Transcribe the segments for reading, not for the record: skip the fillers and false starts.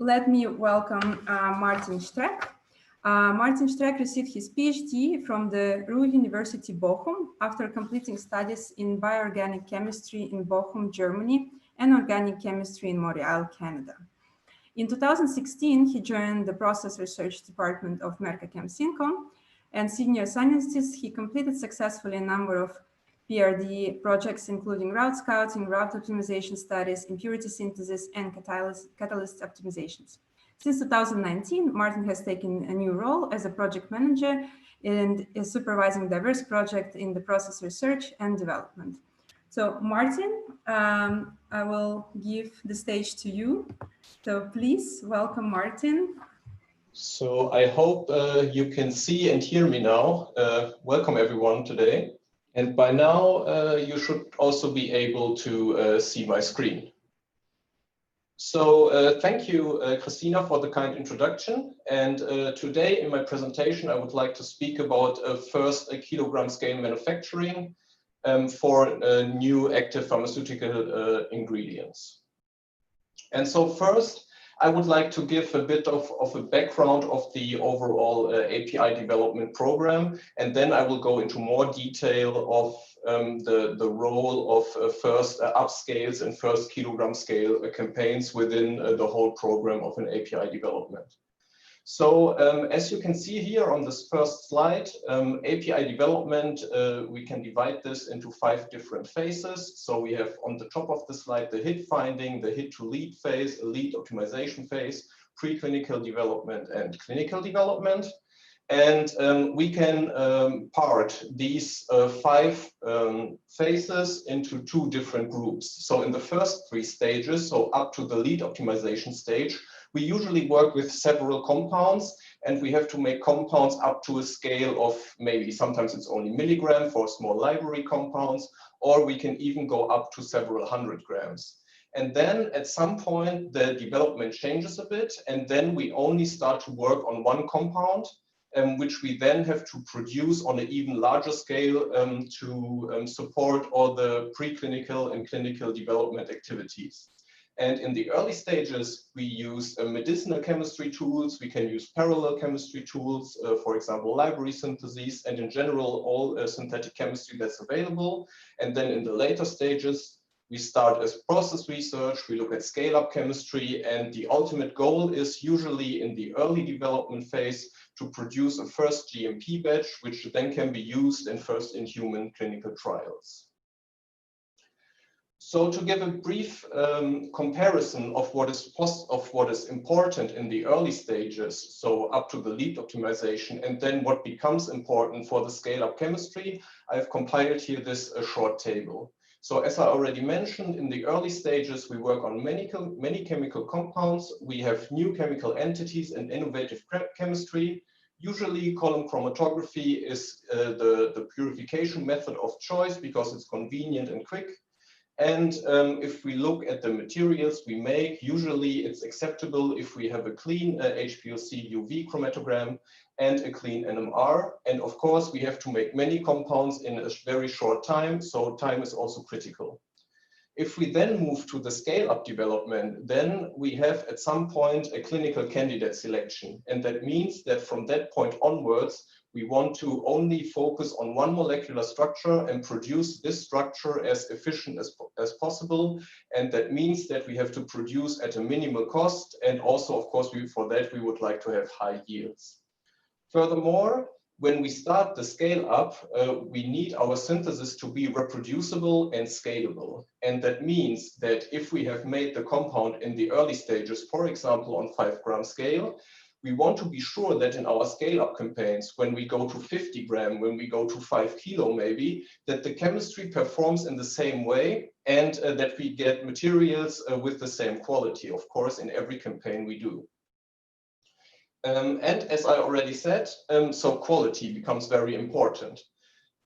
Let me welcome Martin Strack. Martin Strack received his PhD from the Ruhr University Bochum after completing studies in bioorganic chemistry in Bochum, Germany, and organic chemistry in Montreal, Canada. In 2016, he joined the process research department of MercachemSyncom, and senior scientist, he completed successfully a number of PRD projects, including route scouting, route optimization studies, impurity synthesis, and catalyst optimizations. Since 2019, Martin has taken a new role as a project manager and is supervising diverse projects in the process research and development. So Martin, I will give the stage to you. So please welcome Martin. So I hope you can see and hear me now. Welcome everyone today. And by now you should also be able to see my screen. So thank you, Christina, for the kind introduction. And today in my presentation, I would like to speak about first a kilogram scale manufacturing for new active pharmaceutical ingredients. And so first, I would like to give a bit of a background of the overall API development program, and then I will go into more detail of the role of first upscales and first kilogram scale campaigns within the whole program of an API development. So as you can see here on this first slide, API development, we can divide this into 5 different phases. So we have on the top of the slide, the hit finding, the hit to lead phase, a lead optimization phase, preclinical development and clinical development. And we can part these 5 phases into 2 different groups. So in the first 3 stages, so up to the lead optimization stage, we usually work with several compounds, and we have to make compounds up to a scale of maybe sometimes it's only milligram for small library compounds, or we can even go up to several hundred grams. And then at some point, the development changes a bit, and then we only start to work on one compound, which we then have to produce on an even larger scale to support all the preclinical and clinical development activities. And in the early stages, we use medicinal chemistry tools. We can use parallel chemistry tools, for example, library syntheses, and in general, all synthetic chemistry that's available. And then in the later stages, we start as process research. We look at scale-up chemistry, and the ultimate goal is usually in the early development phase to produce a first GMP batch, which then can be used in first-in-human clinical trials. So to give a brief comparison of what is important in the early stages, so up to the lead optimization, and then what becomes important for the scale-up chemistry, I've compiled here this short table. So as I already mentioned, in the early stages, we work on many chemical compounds. We have new chemical entities and innovative chemistry. Usually column chromatography is the purification method of choice because it's convenient and quick. And if we look at the materials we make, usually it's acceptable if we have a clean HPLC UV chromatogram and a clean NMR. And of course, we have to make many compounds in a very short time, so time is also critical. If we then move to the scale-up development, then we have at some point a clinical candidate selection. And that means that from that point onwards, we want to only focus on one molecular structure and produce this structure as efficient as possible. And that means that we have to produce at a minimal cost. And also, of course, for that, we would like to have high yields. Furthermore, when we start the scale up, we need our synthesis to be reproducible and scalable. And that means that if we have made the compound in the early stages, for example, on 5-gram scale, we want to be sure that in our scale-up campaigns, when we go to 50 gram, when we go to 5 kilo maybe, that the chemistry performs in the same way and that we get materials with the same quality, of course, in every campaign we do. And as I already said, so quality becomes very important.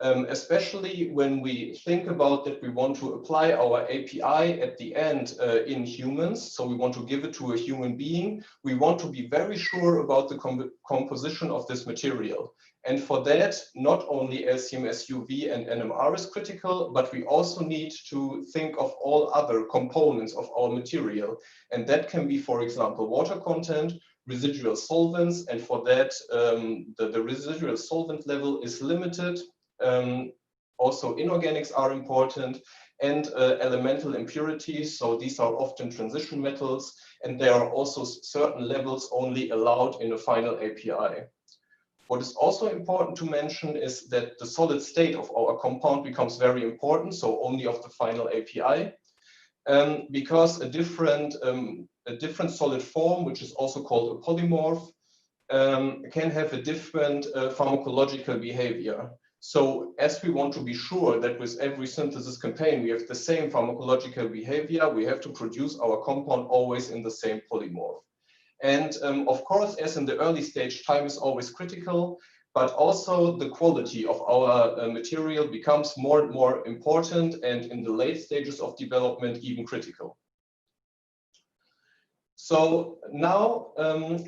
especially when we think about that we want to apply our API at the end in humans, so we want to give it to a human being, we want to be very sure about the composition of this material. And for that, not only LC-MS UV and NMR is critical, but we also need to think of all other components of our material. And that can be, for example, water content, residual solvents, and for that, the residual solvent level is limited. Also, inorganics are important, and elemental impurities. So these are often transition metals, and there are also certain levels only allowed in a final API. What is also important to mention is that the solid state of our compound becomes very important, so only of the final API, because a different solid form, which is also called a polymorph, can have a different pharmacological behavior. So as we want to be sure that with every synthesis campaign we have the same pharmacological behavior, we have to produce our compound always in the same polymorph. And of course, as in the early stage, time is always critical, but also the quality of our material becomes more and more important, and in the late stages of development, even critical. So now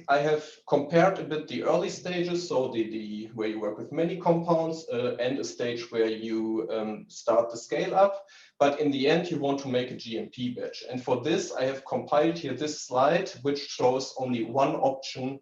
I have compared a bit the early stages, so where you work with many compounds, and a stage where you start the scale up. But in the end, you want to make a GMP batch. And for this, I have compiled here this slide, which shows only one option,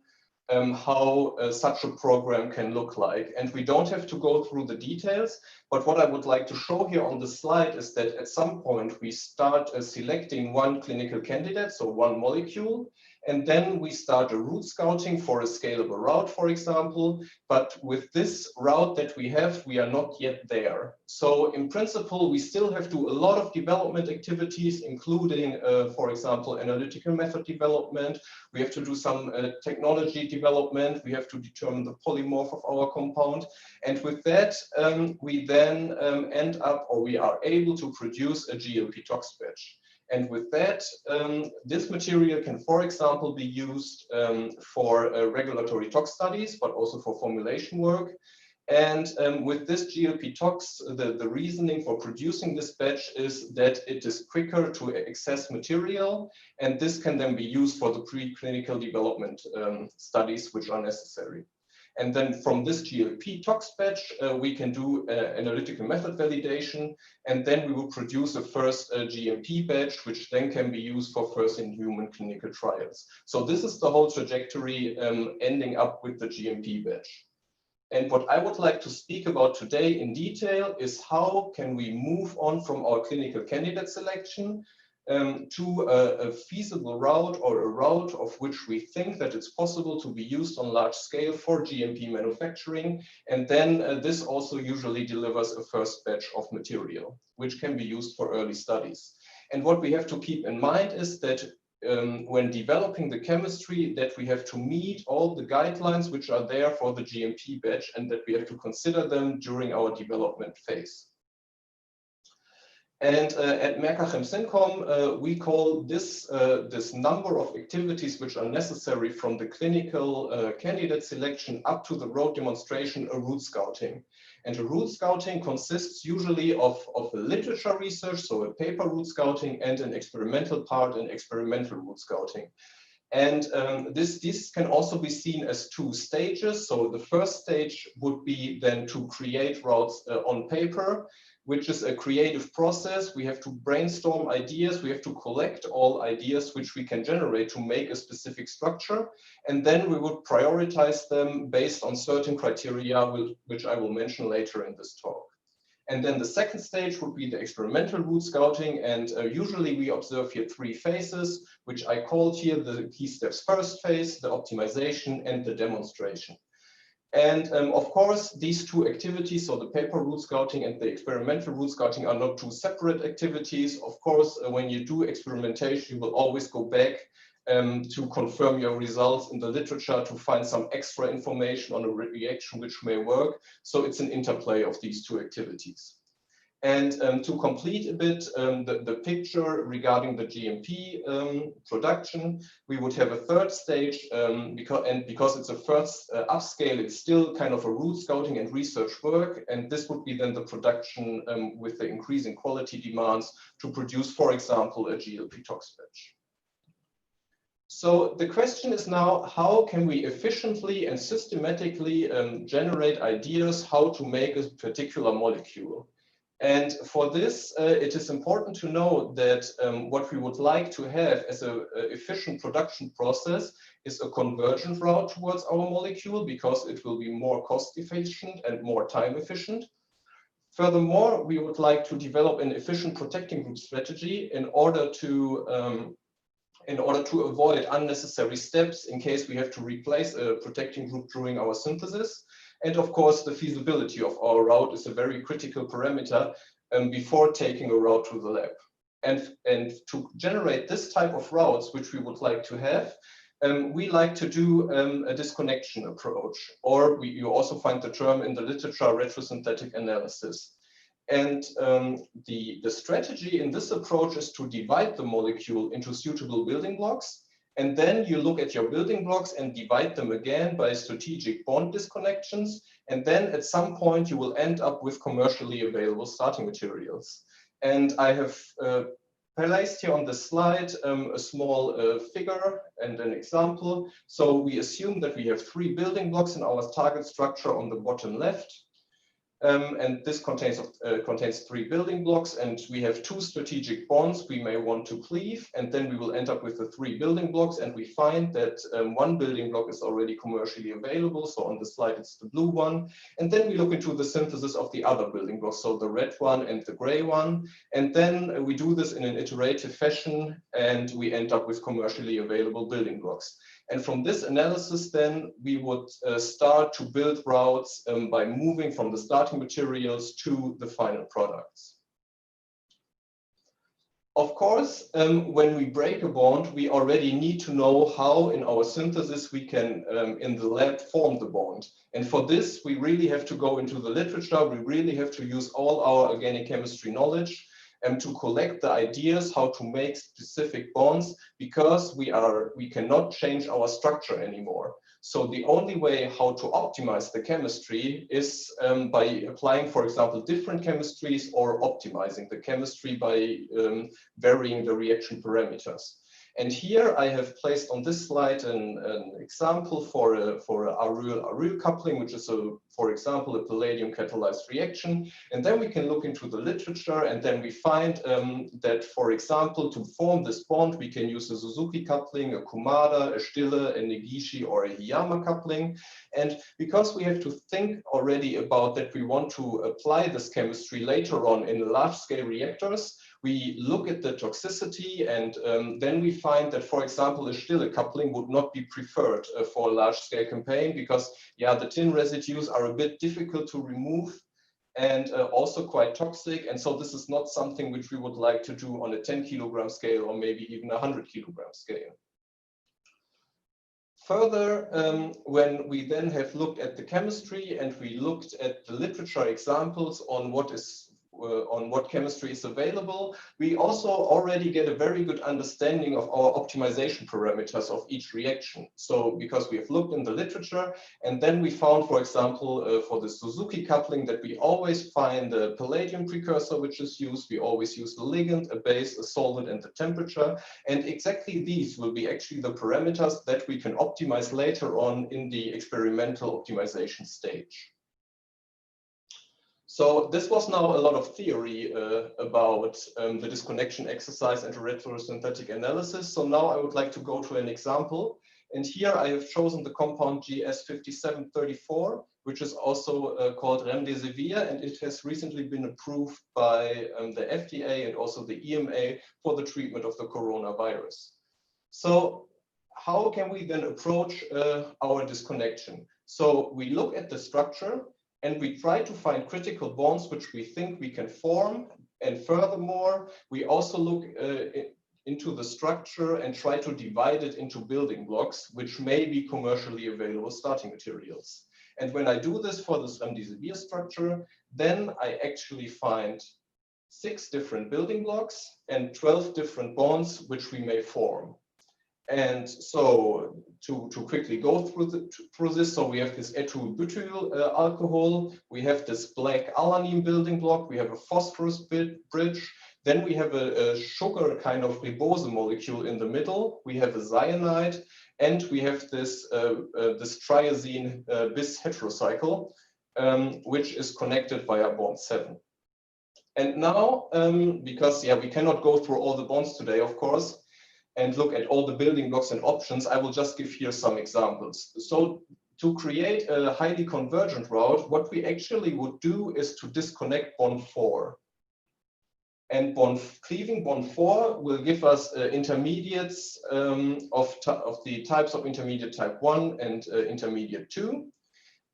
how such a program can look like. And we don't have to go through the details, but what I would like to show here on the slide is that at some point we start selecting one clinical candidate, so one molecule, and then we start a route scouting for a scalable route, for example. But with this route that we have, we are not yet there. So in principle, we still have to do a lot of development activities, including, for example, analytical method development. We have to do some technology development. We have to determine the polymorph of our compound. And with that, we then end up, or we are able to produce a GLP tox batch. And with that, this material can, for example, be used for regulatory tox studies, but also for formulation work. And with this GLP tox, the reasoning for producing this batch is that it is quicker to access material, and this can then be used for the preclinical development studies which are necessary. And then from this GLP tox batch, we can do analytical method validation, and then we will produce a first GMP batch, which then can be used for first in human clinical trials. So this is the whole trajectory ending up with the GMP batch. And what I would like to speak about today in detail is how can we move on from our clinical candidate selection to a feasible route, or a route of which we think that it's possible to be used on large scale for GMP manufacturing. And then this also usually delivers a first batch of material, which can be used for early studies. And what we have to keep in mind is that when developing the chemistry, that we have to meet all the guidelines which are there for the GMP batch, and that we have to consider them during our development phase. And at MercachemSyncom, we call this number of activities which are necessary from the clinical candidate selection up to the road demonstration a route scouting. And a route scouting consists usually of a literature research, so a paper route scouting, and an experimental part in experimental route scouting. And this can also be seen as two stages. So the first stage would be then to create routes on paper, which is a creative process. We have to brainstorm ideas. We have to collect all ideas which we can generate to make a specific structure. And then we would prioritize them based on certain criteria, which I will mention later in this talk. And then the second stage would be the experimental route scouting. And usually we observe here three phases, which I called here the key steps first phase, the optimization, and the demonstration. And of course, these two activities, so the paper route scouting and the experimental route scouting, are not two separate activities. Of course, when you do experimentation, you will always go back to confirm your results in the literature, to find some extra information on a reaction which may work. So it's an interplay of these two activities. And to complete a bit the picture regarding the GMP production, we would have a third stage, because it's a first upscale, it's still kind of a root scouting and research work, and this would be then the production with the increasing quality demands to produce, for example, a GLP tox batch. So the question is now, how can we efficiently and systematically generate ideas how to make a particular molecule? And for this, it is important to know that what we would like to have as an efficient production process is a convergent route towards our molecule, because it will be more cost efficient and more time efficient. Furthermore, we would like to develop an efficient protecting group strategy in order to avoid unnecessary steps in case we have to replace a protecting group during our synthesis. And of course, the feasibility of our route is a very critical parameter before taking a route to the lab. And to generate this type of routes, which we would like to have, we like to do a disconnection approach, or you also find the term in the literature retrosynthetic analysis. And the strategy in this approach is to divide the molecule into suitable building blocks. And then you look at your building blocks and divide them again by strategic bond disconnections. And then at some point you will end up with commercially available starting materials. And I have placed here on the slide a small figure and an example. So we assume that we have 3 building blocks in our target structure on the bottom left. And this contains 3 building blocks, and we have 2 strategic bonds we may want to cleave, and then we will end up with the 3 building blocks, and we find that 1 building block is already commercially available. So on the slide it's the blue one, and then we look into the synthesis of the other building blocks, so the red one and the gray one, and then we do this in an iterative fashion, and we end up with commercially available building blocks. And from this analysis, then we would start to build routes by moving from the starting materials to the final products. Of course, when we break a bond, we already need to know how in our synthesis we can, in the lab, form the bond. And for this, we really have to go into the literature. We really have to use all our organic chemistry knowledge to collect the ideas how to make specific bonds, because we cannot change our structure anymore. So the only way how to optimize the chemistry is by applying, for example, different chemistries, or optimizing the chemistry by varying the reaction parameters. And here I have placed on this slide an example for a aryl coupling, which is, for example, a palladium catalyzed reaction. And then we can look into the literature, and then we find that, for example, to form this bond, we can use a Suzuki coupling, a Kumada, a Stille, a Negishi, or a Hiyama coupling. And because we have to think already about that we want to apply this chemistry later on in large-scale reactors, we look at the toxicity, and then we find that, for example, a Stille coupling would not be preferred for a large-scale campaign, because, yeah, the tin residues are a bit difficult to remove and also quite toxic. And so this is not something which we would like to do on a 10-kilogram scale, or maybe even a 100-kilogram scale. Further, when we then have looked at the chemistry and we looked at the literature examples on what chemistry is available, we also already get a very good understanding of our optimization parameters of each reaction. So because we have looked in the literature, and then we found, for example, for the Suzuki coupling, that we always find the palladium precursor which is used. We always use the ligand, a base, a solvent, and the temperature. And exactly these will be actually the parameters that we can optimize later on in the experimental optimization stage. So this was now a lot of theory about the disconnection exercise and retrosynthetic analysis. So now I would like to go to an example. And here I have chosen the compound GS5734, which is also called remdesivir, and it has recently been approved by the FDA and also the EMA for the treatment of the coronavirus. So how can we then approach our disconnection? So we look at the structure, and we try to find critical bonds which we think we can form. And furthermore, we also look into the structure and try to divide it into building blocks, which may be commercially available starting materials. And when I do this for this remdesivir structure, then I actually find 6 different building blocks and 12 different bonds which we may form. And so to quickly go through this, so we have this ethyl-butyl alcohol, we have this black alanine building block, we have a phosphorus bridge, then we have a sugar kind of ribose molecule in the middle, we have a cyanide, and we have this triazine bis heterocycle, which is connected via bond 7. And now, because we cannot go through all the bonds today, of course, and look at all the building blocks and options, I will just give here some examples. So to create a highly convergent route, what we actually would do is to disconnect bond 4. And cleaving bond 4 will give us intermediates of the types of intermediate type 1 and intermediate 2.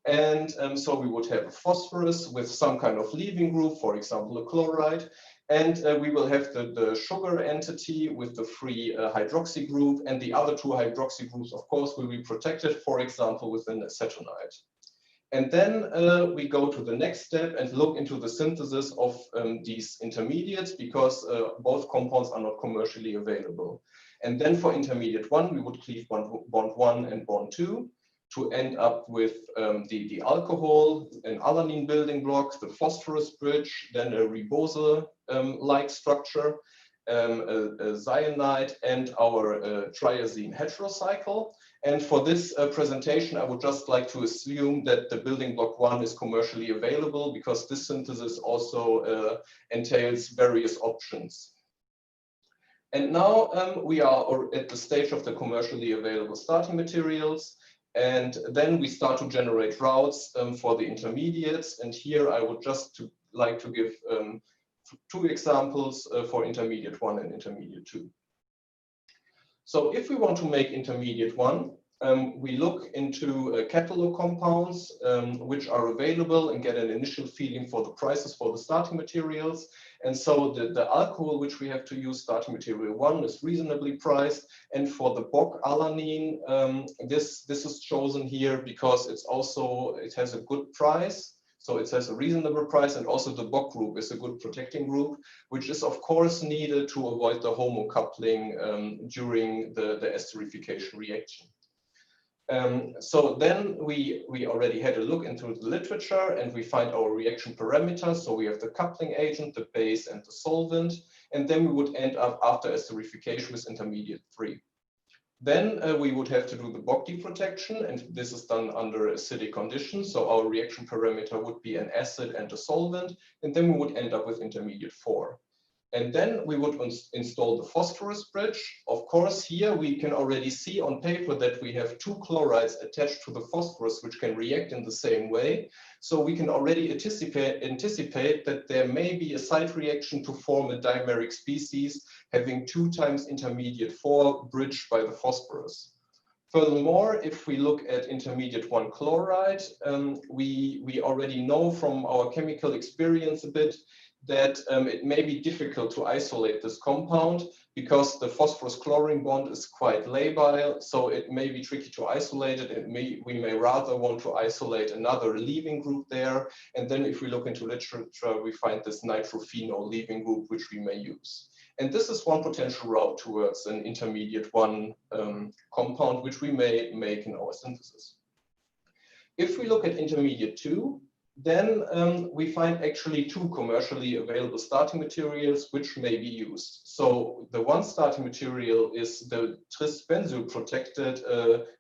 And so we would have a phosphorus with some kind of leaving group, for example, a chloride. And we will have the sugar entity with the free hydroxy group, and the other 2 hydroxy groups, of course, will be protected, for example, with an acetonide. And then we go to the next step and look into the synthesis of these intermediates, because both compounds are not commercially available. And then for intermediate 1, we would cleave bond 1 and bond 2 to end up with the alcohol, an alanine building block, the phosphorus bridge, then a ribose-like structure, a cyanide, and our triazine heterocycle. And for this presentation, I would just like to assume that the building block 1 is commercially available, because this synthesis also entails various options. And now we are at the stage of the commercially available starting materials. And then we start to generate routes for the intermediates. And here I would just like to give 2 examples for intermediate 1 and intermediate 2. So if we want to make intermediate 1, we look into catalog compounds which are available and get an initial feeling for the prices for the starting materials. And so the alcohol which we have to use, starting material 1, is reasonably priced. And for the Bock alanine, this is chosen here because it has a good price. So it has a reasonable price, and also the Bock group is a good protecting group, which is of course needed to avoid the homocoupling during the esterification reaction. So then we already had a look into the literature, and we find our reaction parameters. So we have the coupling agent, the base, and the solvent. And then we would end up after esterification with intermediate 3. Then we would have to do the Bock deprotection, and this is done under acidic conditions. So our reaction parameter would be an acid and a solvent, and then we would end up with intermediate 4. And then we would install the phosphorus bridge. Of course, here we can already see on paper that we have 2 chlorides attached to the phosphorus, which can react in the same way. So we can already anticipate that there may be a side reaction to form a dimeric species having 2 times intermediate 4 bridged by the phosphorus. Furthermore, if we look at intermediate 1 chloride, we already know from our chemical experience a bit that it may be difficult to isolate this compound because the phosphorus-chlorine bond is quite labile, so it may be tricky to isolate it. We may rather want to isolate another leaving group there. And then if we look into literature, we find this nitrophenol leaving group, which we may use. And this is one potential route towards an intermediate 1 compound, which we may make in our synthesis. If we look at intermediate 2, then we find actually 2 commercially available starting materials which may be used. So the one starting material is the tris-benzyl protected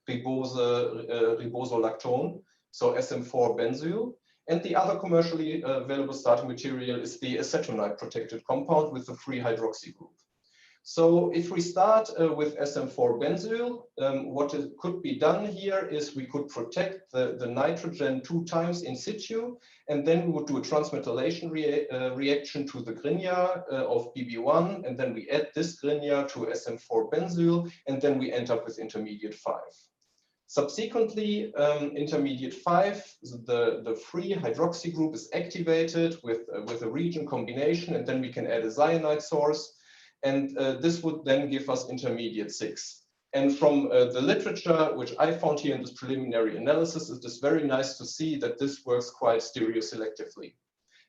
ribosolactone, so SM4-benzyl. And the other commercially available starting material is the acetonide protected compound with the free hydroxy group. So if we start with SM4-benzyl, what could be done here is we could protect the nitrogen 2 times in situ, and then we would do a transmetallation reaction to the Grignard of BB1, and then we add this Grignard to SM4-benzyl, and then we end up with intermediate 5. Subsequently, intermediate 5, the free hydroxy group is activated with a region combination, and then we can add a cyanide source. And this would then give us intermediate 6. And from the literature, which I found here in this preliminary analysis, it is very nice to see that this works quite stereoselectively.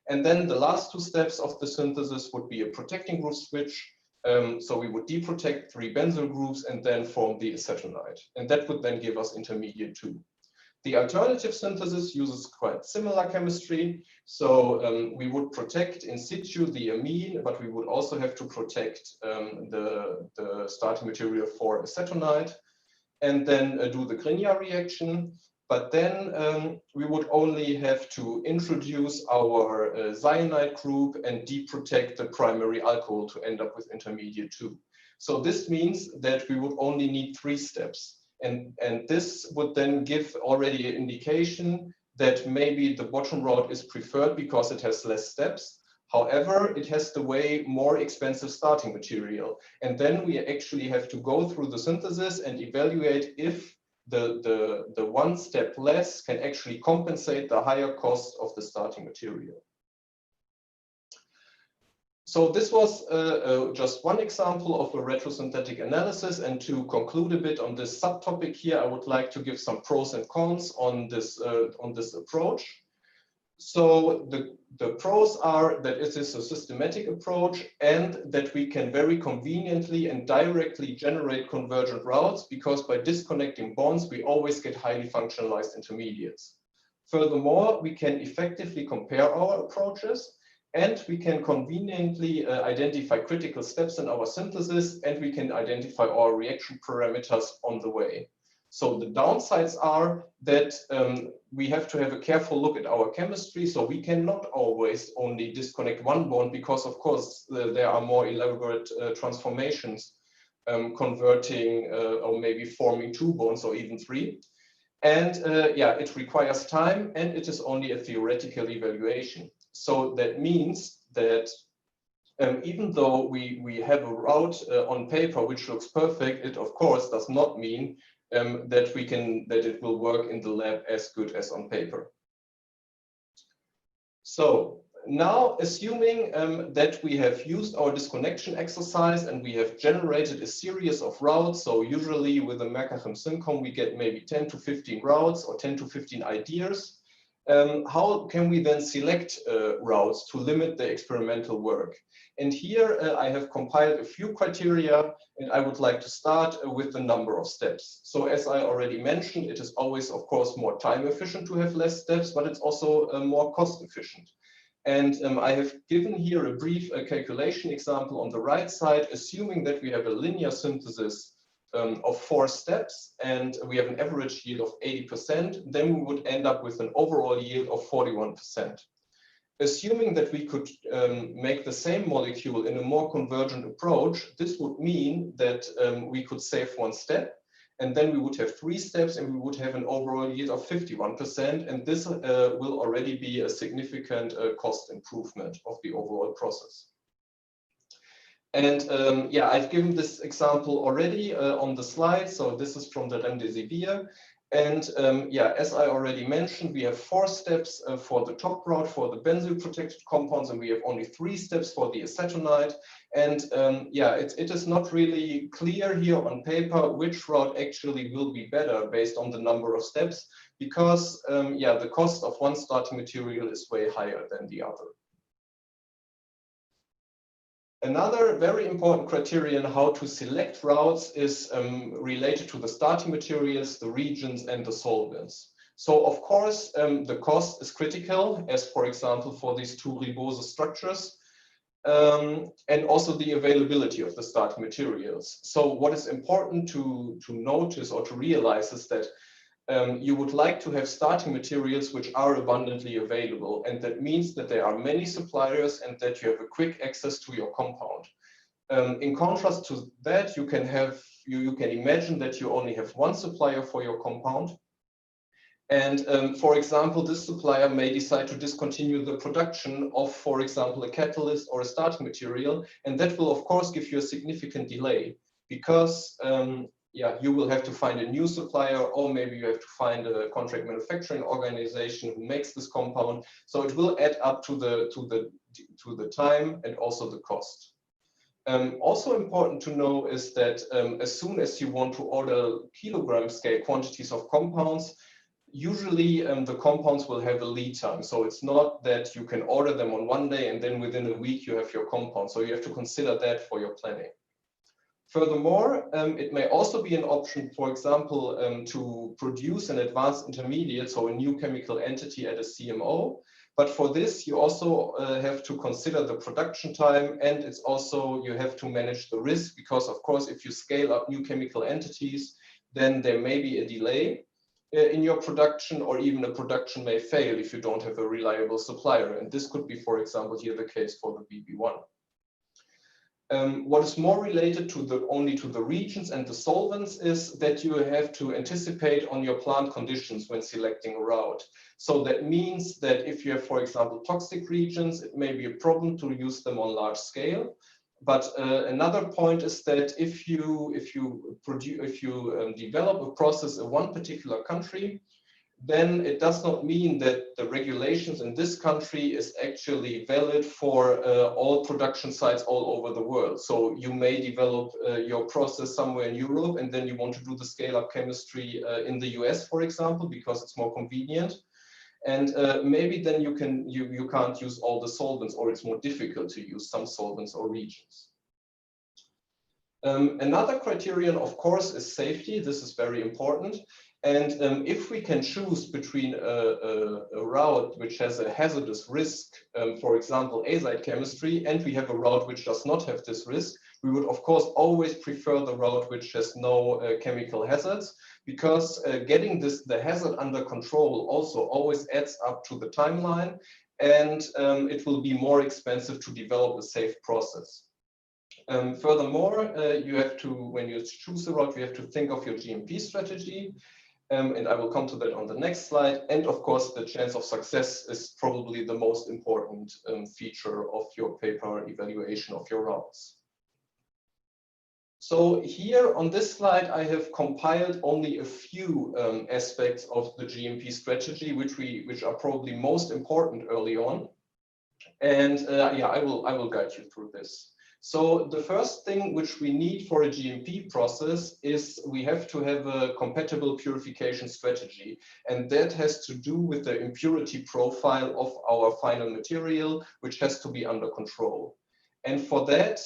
And then the last two steps of the synthesis would be a protecting group switch. So we would deprotect 3 benzyl groups and then form the acetonide. And that would then give us intermediate 2. The alternative synthesis uses quite similar chemistry. So we would protect in situ the amine, but we would also have to protect the starting material for acetonide, and then do the Grignard reaction. But then we would only have to introduce our cyanide group and deprotect the primary alcohol to end up with intermediate 2. So this means that we would only need 3 steps. And this would then give already an indication that maybe the bottom route is preferred because it has less steps. However, it has the way more expensive starting material. And then we actually have to go through the synthesis and evaluate if the 1 step less can actually compensate the higher cost of the starting material. So this was just one example of a retrosynthetic analysis, and to conclude a bit on this subtopic here, I would like to give some pros and cons on this approach. So the pros are that it is a systematic approach and that we can very conveniently and directly generate convergent routes, because by disconnecting bonds, we always get highly functionalized intermediates. Furthermore, we can effectively compare our approaches, and we can conveniently identify critical steps in our synthesis, and we can identify our reaction parameters on the way. So the downsides are that we have to have a careful look at our chemistry. So we cannot always only disconnect 1 bond, because of course there are more elaborate transformations converting or maybe forming 2 bonds or even 3. And yeah, it requires time, and it is only a theoretical evaluation. So that means that even though we have a route on paper which looks perfect, it of course does not mean that it will work in the lab as good as on paper. So now, assuming that we have used our disconnection exercise and we have generated a series of routes, so usually with the MercachemSyncom we get maybe 10 to 15 routes or 10 to 15 ideas. How can we then select routes to limit the experimental work? And here I have compiled a few criteria, and I would like to start with the number of steps. So as I already mentioned, it is always, of course, more time efficient to have less steps, but it's also more cost efficient. And I have given here a brief calculation example on the right side, assuming that we have a linear synthesis of 4 steps and we have an average yield of 80%, then we would end up with an overall yield of 41%. Assuming that we could make the same molecule in a more convergent approach, this would mean that we could save 1 step, and then we would have 3 steps and we would have an overall yield of 51%, and this will already be a significant cost improvement of the overall process. And yeah, I've given this example already on the slide. So this is from the remdesivir. And yeah, as I already mentioned, we have 4 steps for the top route for the benzyl protected compounds, and we have only 3 steps for the acetonide. And yeah, it is not really clear here on paper which route actually will be better based on the number of steps, because yeah, the cost of one starting material is way higher than the other. Another very important criterion how to select routes is related to the starting materials, the reagents, and the solvents. So of course, the cost is critical, as for example, for these 2 ribose structures, and also the availability of the starting materials. So what is important to notice or to realize is that you would like to have starting materials which are abundantly available, and that means that there are many suppliers and that you have a quick access to your compound. In contrast to that, you can imagine that you only have 1 supplier for your compound, and for example, this supplier may decide to discontinue the production of, for example, a catalyst or a starting material, and that will of course give you a significant delay, because yeah, you will have to find a new supplier, or maybe you have to find a contract manufacturing organization who makes this compound. So it will add up to the time and also the cost. Also important to know is that as soon as you want to order kilogram scale quantities of compounds, Usually the compounds will have a lead time. So it's not that you can order them on one day and then within a week you have your compound. So you have to consider that for your planning. Furthermore, it may also be an option, for example, to produce an advanced intermediate, so a new chemical entity at a CMO. But for this, you also have to consider the production time, and it's also, you have to manage the risk, because of course, if you scale up new chemical entities, then there may be a delay in your production, or even a production may fail if you don't have a reliable supplier. And this could be, for example, here the case for the BB1. What is more related to only to the regions and the solvents is that you have to anticipate on your plant conditions when selecting a route. So that means that if you have, for example, toxic regions, it may be a problem to use them on large scale. But another point is that if you develop a process in one particular country, then it does not mean that the regulations in this country is actually valid for all production sites all over the world. So you may develop your process somewhere in Europe, and then you want to do the scale-up chemistry in the US, for example, because it's more convenient. And maybe then you can't use all the solvents, or it's more difficult to use some solvents or regions. Another criterion, of course, is safety. This is very important. And if we can choose between a route which has a hazardous risk, for example, azide chemistry, and we have a route which does not have this risk, we would, of course, always prefer the route which has no chemical hazards, because getting the hazard under control also always adds up to the timeline, and it will be more expensive to develop a safe process. Furthermore, you have to, when you choose a route, you have to think of your GMP strategy. And I will come to that on the next slide. And of course, the chance of success is probably the most important feature of your paper evaluation of your routes. So here on this slide, I have compiled only a few aspects of the GMP strategy, which are probably most important early on. And yeah, I will guide you through this. So the first thing which we need for a GMP process is we have to have a compatible purification strategy. And that has to do with the impurity profile of our final material, which has to be under control. And for that,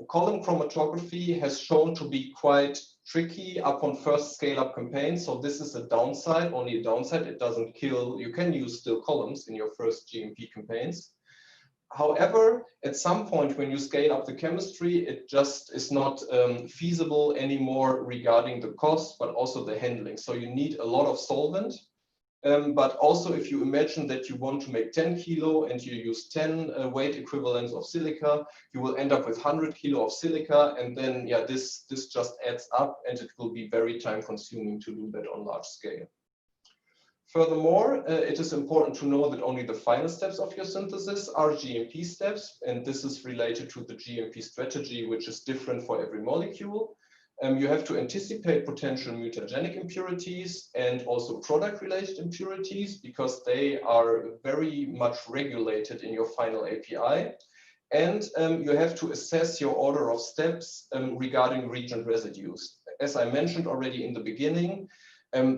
column chromatography has shown to be quite tricky upon first scale-up campaigns. So this is a downside, only a downside. It doesn't kill, you can use still columns in your first GMP campaigns. However, at some point when you scale up the chemistry, it just is not feasible anymore regarding the cost, but also the handling. So you need a lot of solvent. But also if you imagine that you want to make 10 kilo and you use 10 weight equivalents of silica, you will end up with 100 kilo of silica. And then, yeah, this just adds up, and it will be very time consuming to do that on large scale. Furthermore, it is important to know that only the final steps of your synthesis are GMP steps, and this is related to the GMP strategy, which is different for every molecule. You have to anticipate potential mutagenic impurities and also product-related impurities, because they are very much regulated in your final API. And you have to assess your order of steps regarding reagent residues. As I mentioned already in the beginning,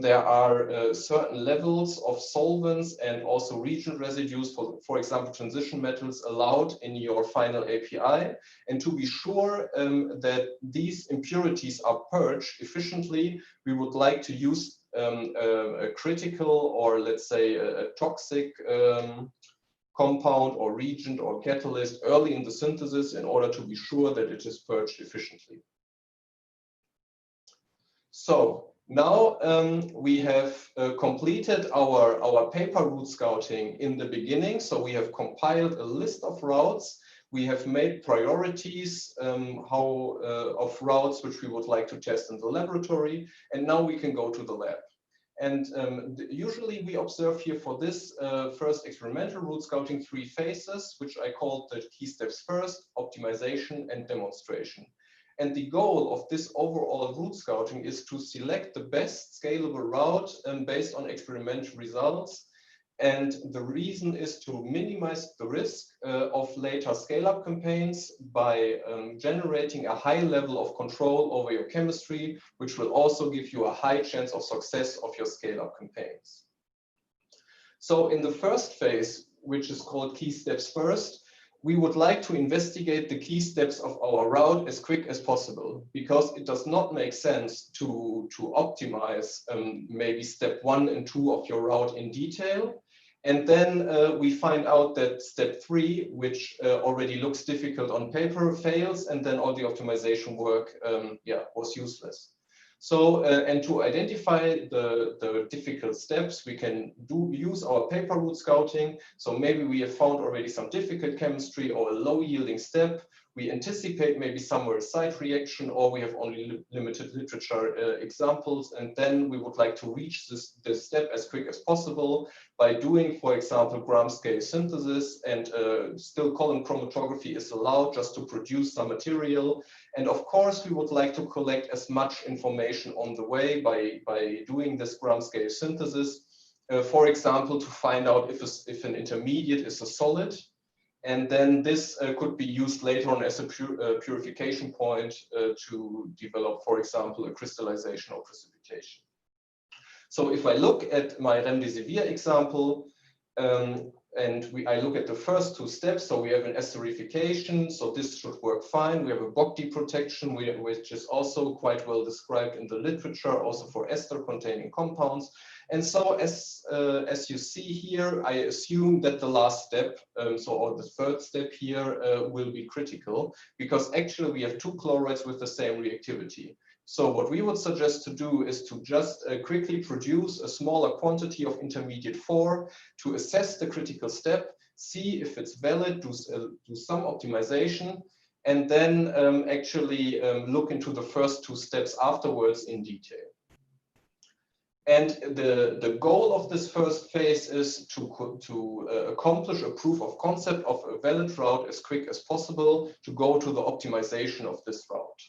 there are certain levels of solvents and also reagent residues, for example, transition metals allowed in your final API. And to be sure that these impurities are purged efficiently, we would like to use a critical, or let's say a toxic compound or reagent or catalyst early in the synthesis in order to be sure that it is purged efficiently. So now we have completed our paper route scouting in the beginning. So we have compiled a list of routes. We have made priorities of routes which we would like to test in the laboratory. And now we can go to the lab. And usually we observe here for this first experimental route scouting 3 phases, which I called the key steps first, optimization, and demonstration. And the goal of this overall route scouting is to select the best scalable route based on experimental results. And the reason is to minimize the risk of later scale-up campaigns by generating a high level of control over your chemistry, which will also give you a high chance of success of your scale-up campaigns. So in the first phase, which is called key steps first, we would like to investigate the key steps of our route as quick as possible, because it does not make sense to optimize maybe step 1 and 2 of your route in detail. And then we find out that step 3, which already looks difficult on paper, fails, and then all the optimization work was useless. So, and to identify the difficult steps, we can use our paper route scouting. So maybe we have found already some difficult chemistry or a low yielding step. We anticipate maybe somewhere a side reaction, or we have only limited literature examples. And then we would like to reach this step as quick as possible by doing, for example, gram scale synthesis, and still column chromatography is allowed just to produce some material. And of course, we would like to collect as much information on the way by doing this gram scale synthesis. For example, to find out if an intermediate is a solid. And then this could be used later on as a purification point to develop, for example, a crystallization or precipitation. So if I look at my remdesivir example, I look at the first 2 steps, so we have an esterification, so this should work fine. We have a Bock deprotection, which is also quite well described in the literature, also for ester-containing compounds. And so as you see here, I assume that the last step, or the third step here, will be critical, because actually we have 2 chlorides with the same reactivity. So what we would suggest to do is to just quickly produce a smaller quantity of intermediate 4 to assess the critical step, see if it's valid, do some optimization, and then actually look into the first 2 steps afterwards in detail. And the goal of this first phase is to accomplish a proof of concept of a valid route as quick as possible to go to the optimization of this route.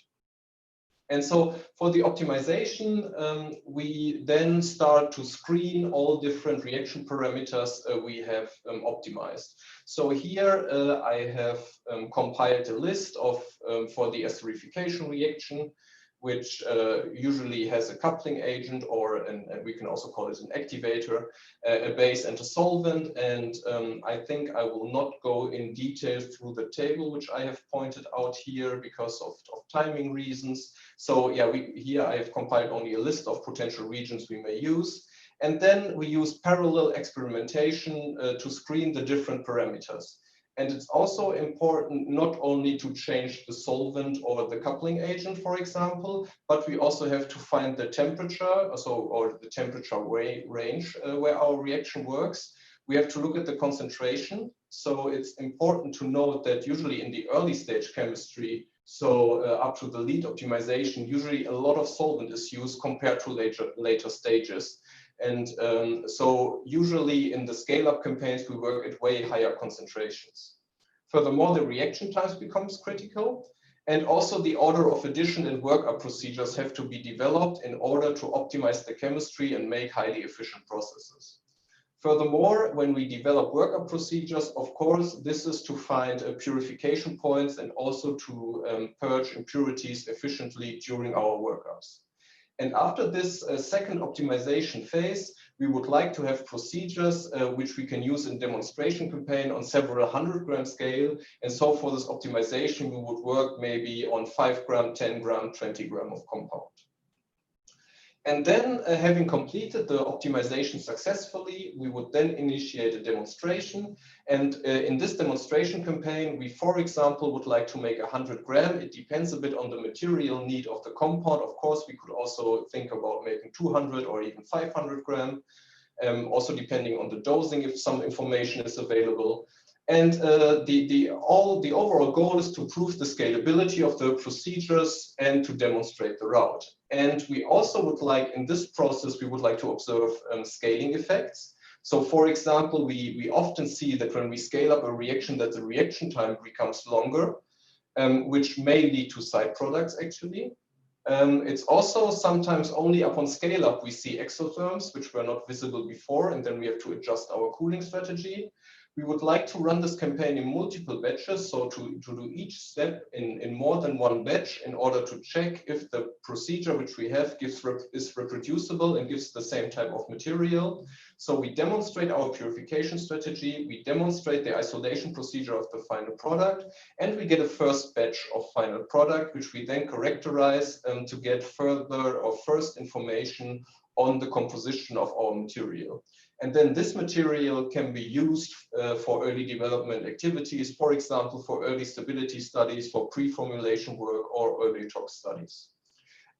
And so for the optimization, we then start to screen all different reaction parameters we have optimized. So here I have compiled a list of for the esterification reaction, which usually has a coupling agent, and we can also call it an activator, a base and a solvent. And I think I will not go in detail through the table, which I have pointed out here because of timing reasons. So yeah, here I have compiled only a list of potential regions we may use. And then we use parallel experimentation to screen the different parameters. And it's also important not only to change the solvent or the coupling agent, for example, but we also have to find the temperature, or the temperature range where our reaction works. We have to look at the concentration. So it's important to note that usually in the early stage chemistry, so up to the lead optimization, usually a lot of solvent is used compared to later stages. And so usually in the scale-up campaigns, we work at way higher concentrations. Furthermore, the reaction times becomes critical. And also the order of addition and workup procedures have to be developed in order to optimize the chemistry and make highly efficient processes. Furthermore, when we develop workup procedures, of course, this is to find purification points and also to purge impurities efficiently during our workups. And after this second optimization phase, we would like to have procedures which we can use in demonstration campaign on several 100-gram scale. And so for this optimization, we would work maybe on 5-gram, 10-gram, 20-gram of compound. And then having completed the optimization successfully, we would then initiate a demonstration. And in this demonstration campaign, we, for example, would like to make 100 gram. It depends a bit on the material need of the compound. Of course, we could also think about making 200 or even 500 gram, also depending on the dosing, if some information is available. And the overall goal is to prove the scalability of the procedures and to demonstrate the route. And we also would like, in this process, we would like to observe scaling effects. So for example, we often see that when we scale up a reaction, that the reaction time becomes longer, which may lead to side products actually. It's also sometimes only upon scale up we see exotherms, which were not visible before, and then we have to adjust our cooling strategy. We would like to run this campaign in multiple batches, so to do each step in more than one batch in order to check if the procedure which we have is reproducible and gives the same type of material. So we demonstrate our purification strategy, we demonstrate the isolation procedure of the final product, and we get a first batch of final product, which we then characterize to get further or first information on the composition of our material. And then this material can be used for early development activities, for example, for early stability studies, for pre-formulation work, or early tox studies.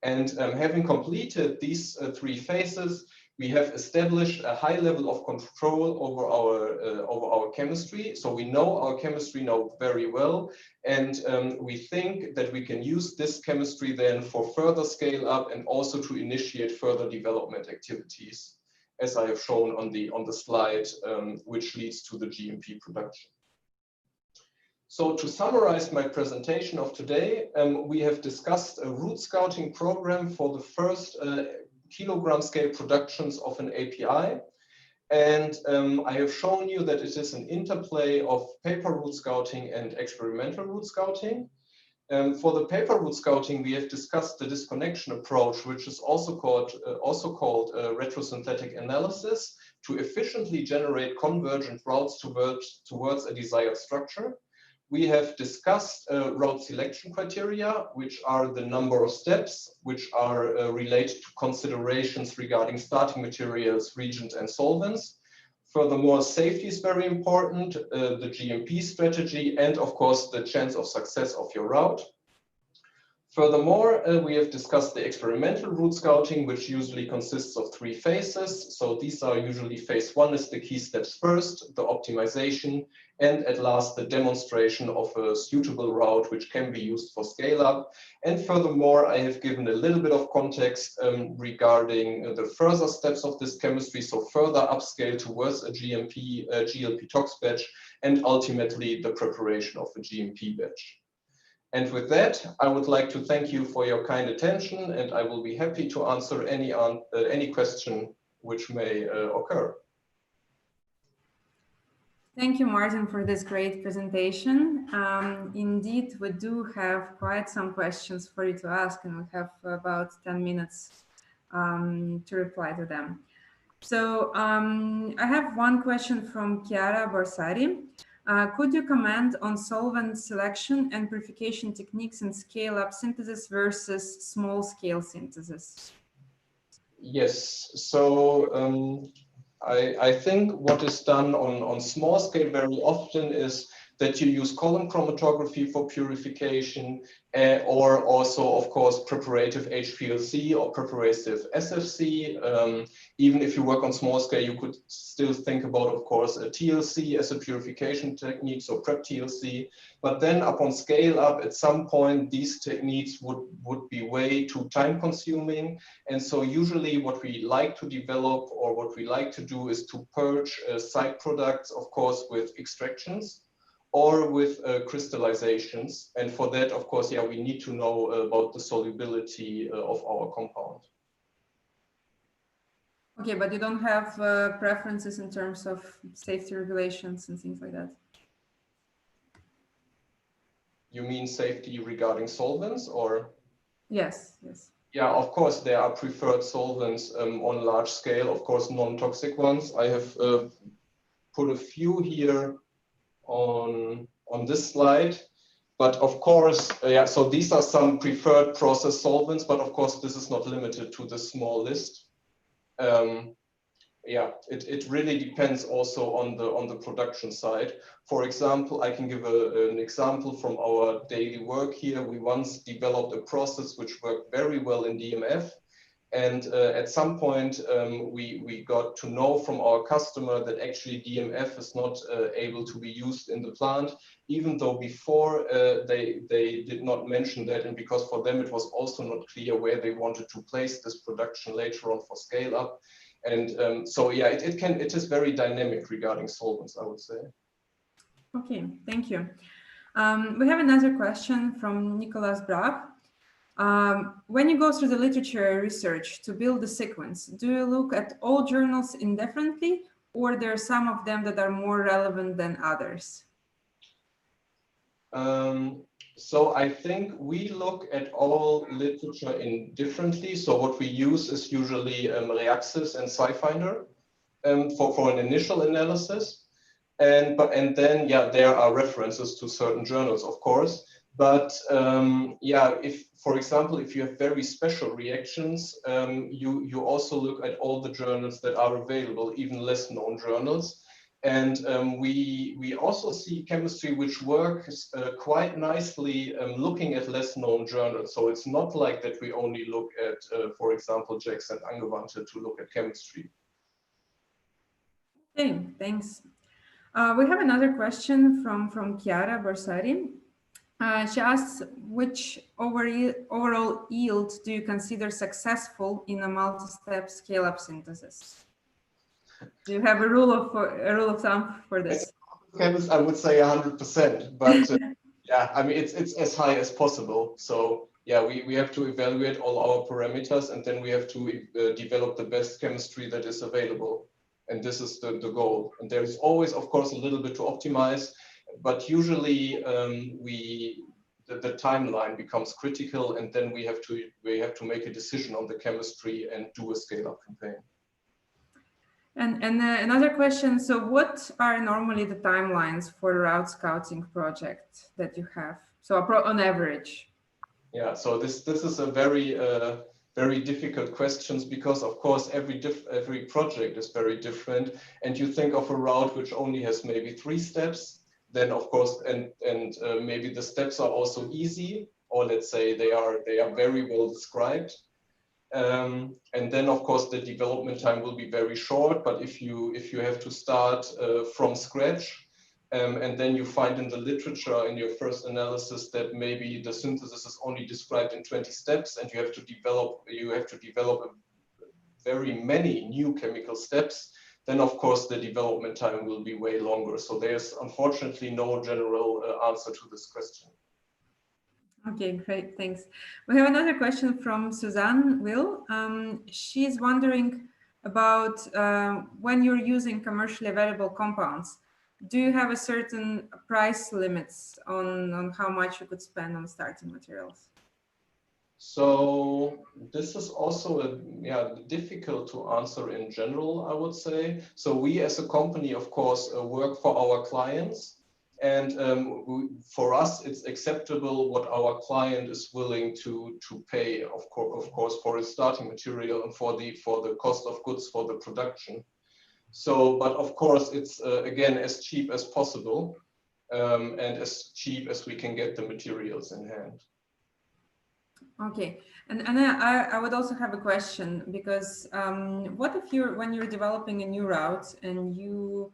And having completed these three phases, we have established a high level of control over our chemistry. So we know our chemistry now very well, and we think that we can use this chemistry then for further scale up and also to initiate further development activities, as I have shown on the slide, which leads to the GMP production. So to summarize my presentation of today, we have discussed a route scouting program for the first kilogram scale productions of an API. And I have shown you that it is an interplay of paper route scouting and experimental route scouting. For the paper route scouting, we have discussed the disconnection approach, which is also called retrosynthetic analysis, to efficiently generate convergent routes towards a desired structure. We have discussed route selection criteria, which are the number of steps, which are related to considerations regarding starting materials, reagents, and solvents. Furthermore, safety is very important, the GMP strategy, and of course, the chance of success of your route. Furthermore, we have discussed the experimental route scouting, which usually consists of three phases. So these are usually phase one is the key steps first, the optimization, and at last the demonstration of a suitable route which can be used for scale up. And furthermore, I have given a little bit of context regarding the further steps of this chemistry, so further upscale towards a GLP tox batch, and ultimately the preparation of a GMP batch. And with that, I would like to thank you for your kind attention, and I will be happy to answer any question which may occur. Thank you, Martin, for this great presentation. Indeed, we do have quite some questions for you to ask, and we have about 10 minutes to reply to them. So I have one question from Chiara Borsari. Could you comment on solvent selection and purification techniques in scale-up synthesis versus small-scale synthesis? Yes, so I think what is done on small scale very often is that you use column chromatography for purification, or also, of course, preparative HPLC or preparative SFC. Even if you work on small scale, you could still think about, of course, a TLC as a purification technique, so prep TLC. But then upon scale up, at some point, these techniques would be way too time consuming. And so usually what we like to develop or what we like to do is to purge side products, of course, with extractions or with crystallizations. And for that, of course, yeah, we need to know about the solubility of our compound. Okay, but you don't have preferences in terms of safety regulations and things like that? You mean safety regarding solvents, or? Yes, yes. Yeah, of course, there are preferred solvents on large scale, of course, non-toxic ones. I have put a few here on this slide, but of course, yeah, so these are some preferred process solvents, but of course, this is not limited to the small list. Yeah, it really depends also on the production side. For example, I can give an example from our daily work here. We once developed a process which worked very well in DMF. And at some point, we got to know from our customer that actually DMF is not able to be used in the plant, even though before they did not mention that, and because for them it was also not clear where they wanted to place this production later on for scale up. And so yeah, it is very dynamic regarding solvents, I would say. Okay, thank you. We have another question from Nicolas Brach. When you go through the literature research to build the sequence, do you look at all journals indifferently, or there are some of them that are more relevant than others? So I think we look at all literature indifferently. So what we use is usually Reaxys and SciFinder for an initial analysis. And then, yeah, there are references to certain journals, of course. But yeah, if, for example, if you have very special reactions, you also look at all the journals that are available, even less known journals. And we also see chemistry which works quite nicely looking at less known journals. So it's not like that we only look at, for example, Jax and Angewandte to look at chemistry. Okay, thanks. We have another question from Chiara Borsari. She asks, which overall yield do you consider successful in a multi-step scale-up synthesis? Do you have a rule of thumb for this? Chemist, I would say 100%, but yeah, I mean, it's as high as possible. So yeah, we have to evaluate all our parameters, and then we have to develop the best chemistry that is available. And this is the goal. And there is always, of course, a little bit to optimize, but usually the timeline becomes critical, and then we have to make a decision on the chemistry and do a scale-up campaign. And another question, so what are normally the timelines for a route scouting project that you have? So on average? Yeah, so this is a very difficult questions, because of course every project is very different, and you think of a route which only has maybe 3 steps, then of course and maybe the steps are also easy, or let's say they are very well described. And then of course the development time will be very short, but if you have to start from scratch, and then you find in the literature in your first analysis that maybe the synthesis is only described in 20 steps, and you have to develop very many new chemical steps, then of course the development time will be way longer. So there's unfortunately no general answer to this question. Okay, great, thanks. We have another question from Suzanne Will. She's wondering about when you're using commercially available compounds, do you have a certain price limits on how much you could spend on starting materials? So this is also difficult to answer in general, I would say. So we as a company, of course, work for our clients. And for us, it's acceptable what our client is willing to pay, of course, for its starting material and for the cost of goods for the production. So, but of course, it's again as cheap as possible, and as cheap as we can get the materials in hand. Okay, and I would also have a question, because what if when you're developing a new route and you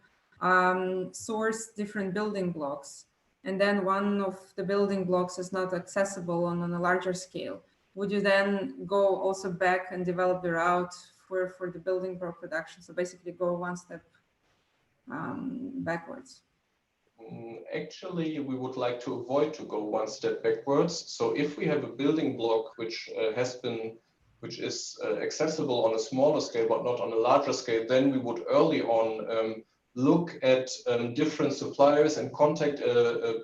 source different building blocks, and then one of the building blocks is not accessible on a larger scale? Would you then go also back and develop the route for the building block production? So basically go one step backwards. Actually, we would like to avoid to go one step backwards. So if we have a building block which is accessible on a smaller scale but not on a larger scale, then we would early on look at different suppliers and contact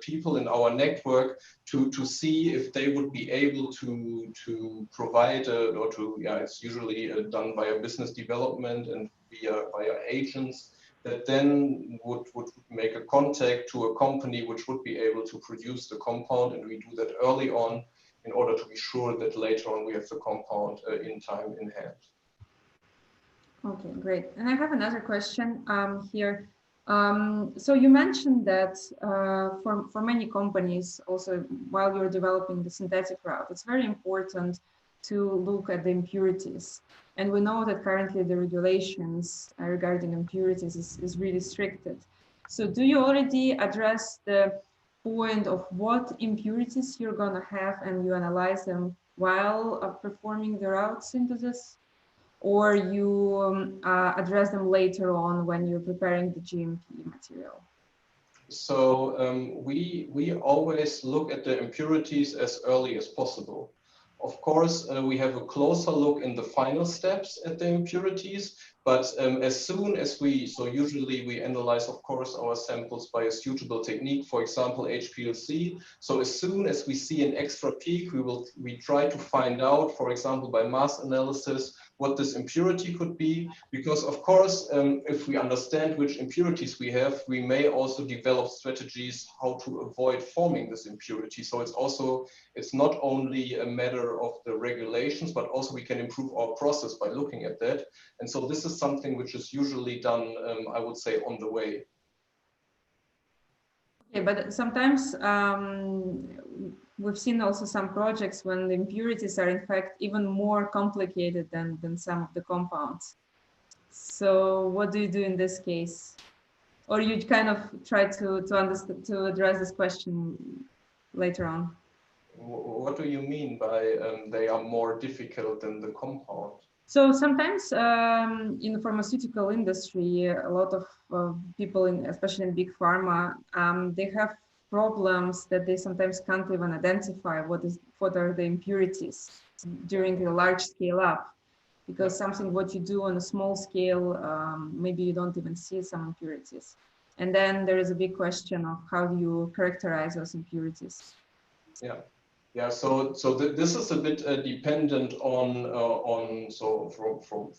people in our network to see if they would be able to provide it's usually done via business development and via agents, that then would make a contact to a company which would be able to produce the compound, and we do that early on in order to be sure that later on we have the compound in time in hand. Okay, great. And I have another question here. So you mentioned that for many companies, also while you're developing the synthetic route, it's very important to look at the impurities. And we know that currently the regulations regarding impurities is really restricted. So do you already address the point of what impurities you're going to have, and you analyze them while performing the route synthesis? Or you address them later on when you're preparing the GMP material? So we always look at the impurities as early as possible. Of course, we have a closer look in the final steps at the impurities, but as soon as so usually we analyze, of course, our samples by a suitable technique, for example, HPLC. So as soon as we see an extra peak, we try to find out, for example, by mass analysis, what this impurity could be, because of course, if we understand which impurities we have, we may also develop strategies how to avoid forming this impurity. So it's not only a matter of the regulations, but also we can improve our process by looking at that. And so this is something which is usually done, I would say, on the way. Okay, but sometimes we've seen also some projects when the impurities are in fact even more complicated than some of the compounds. So what do you do in this case? Or you kind of try to address this question later on? What do you mean by they are more difficult than the compound? So sometimes in the pharmaceutical industry, a lot of people, especially in big pharma, they have problems that they sometimes can't even identify what are the impurities during the large scale up, because something what you do on a small scale, maybe you don't even see some impurities. And then there is a big question of how do you characterize those impurities? Yeah, so this is a bit dependent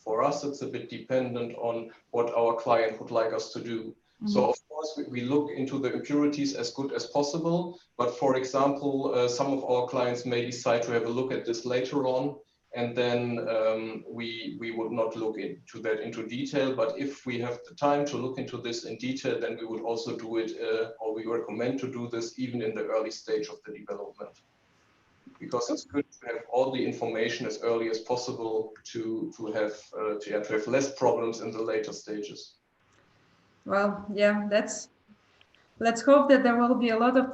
for us, it's a bit dependent on what our client would like us to do. Mm-hmm. So of course, we look into the impurities as good as possible, but for example, some of our clients may decide to have a look at this later on, and then we would not look into that into detail. But if we have the time to look into this in detail, then we would also do it, or we recommend to do this even in the early stage of the development. Because it's good to have all the information as early as possible to have less problems in the later stages. Well, yeah, let's hope that there will be a lot of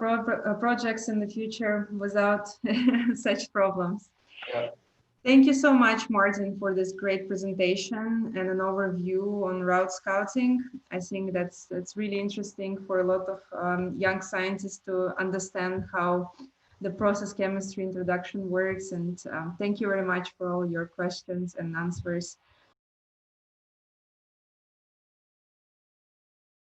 projects in the future without such problems. Yeah. Thank you so much, Martin, for this great presentation and an overview on route scouting. I think that's really interesting for a lot of young scientists to understand how the process chemistry introduction works. And thank you very much for all your questions and answers.